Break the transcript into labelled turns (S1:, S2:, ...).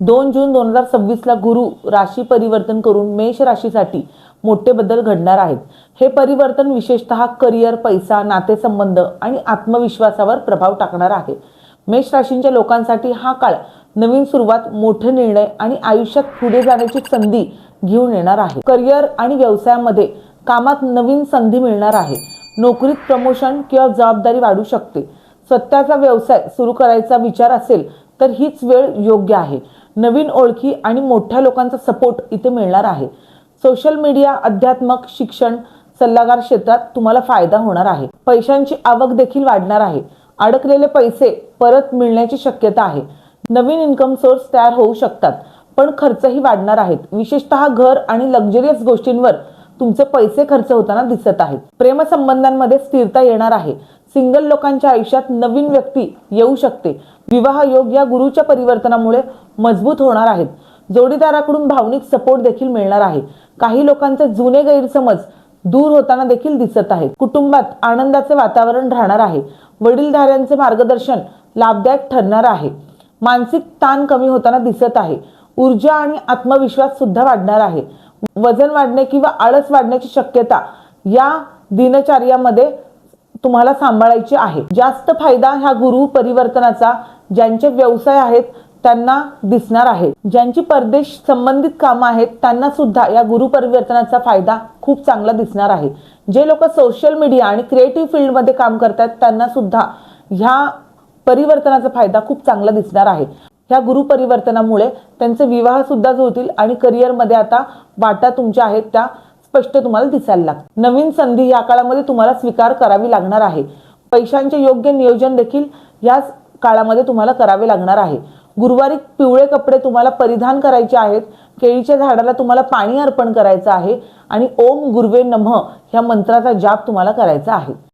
S1: 2 जून 2026 ला गुरु राशी परिवर्तन करून मेष राशीसाठी मोठे बदल घडणार आहेत। हे परिवर्तन विशेषतः करिअर, पैसा, नातेसंबंध आणि आत्मविश्वासावर प्रभाव टाकणार आहे। मेष राशीच्या लोकांसाठी हा काळ नवीन सुरुवात, मोठे निर्णय आणि आयुष्यात पुढे जाण्याची संधी घेऊन येणार आहे। करिअर आणि व्यवसायामध्ये कामात नवीन संधी मिळणार आहे। नोकरीत प्रमोशन किंवा जबाबदारी वाढू शकते। स्वतःचा व्यवसाय सुरू करायचा विचार असेल तर हीच वेळ योग्य आहे। नवीन ओळखी आणि मोठ्या लोकांचा सपोर्ट इथे मिळणार आहे। सोशल मीडिया, अध्यात्मक, शिक्षण, सल्लागार क्षेत्रात तुम्हाला फायदा होणार आहे। पैशांची आवक देखील वाढणार आहे। अडकलेले पैसे परत मिळण्याची शक्यता आहे। नवीन इन्कम सोर्स तयार होऊ शकतात, पण खर्चही वाढणार आहेत। विशेषतः घर आणि लक्झरियस गोष्टींवर तुमचे पैसे खर्च होताना दिसत आहेत। प्रेमसंबंधांमध्ये स्थिरता येणार आहे। सिंगल लोकांच्या आयुष्यात नवीन व्यक्ती येऊ शकते। विवाह योग या गुरुच्या परिवर्तनामुळे मजबूत होणार आहेत। जोडीदाराकडून भावनिक सपोर्ट देखील मिळणार आहे। काही लोकांचे जुने गैरसमज दूर होताना देखील दिसत आहेत। कुटुंबात आनंदाचे वातावरण राहणार आहे। वडीलधाऱ्यांचे मार्गदर्शन लाभदायक ठरणार आहे। मानसिक ताण कमी होताना दिसत आहे। ऊर्जा आणि आत्मविश्वास सुद्धा वाढणार आहे। वजन वाढणे किंवा आळस वाढण्याची शक्यता या दिनचर्यामध्ये तुम्हाला सांभाळायची आहे। जास्त फायदा ह्या गुरु परिवर्तनाचा ज्यांचे व्यवसाय आहेत त्यांना दिसणार आहे। ज्यांची परदेश संबंधित कामं आहेत त्यांना सुद्धा या गुरु परिवर्तनाचा फायदा खूप चांगला दिसणार आहे। जे लोक सोशल मीडिया आणि क्रिएटिव्ह फील्डमध्ये काम करतात त्यांना सुद्धा ह्या परिवर्तनाचा फायदा खूप चांगला दिसणार आहे। ह्या गुरु परिवर्तनामुळे त्यांचे विवाह सुद्धा जुळतील आणि करिअरमध्ये आता वाटा तुमच्या आहेत त्या स्पष्ट तुम्हाला दिसायला लागतील। नवीन संधी या काळामध्ये तुम्हाला स्वीकार करावी लागणार आहे। पैशांचे योग्य नियोजन देखील या काळामध्ये तुम्हाला करावे लागणार आहे। गुरुवारी पिवळे कपडे तुम्हाला परिधान करायचे आहेत। केळीच्या झाडाला तुम्हाला पाणी अर्पण करायचं आहे आणि ओम गुरुवे नमः ह्या मंत्राचा जाप तुम्हाला करायचा आहे।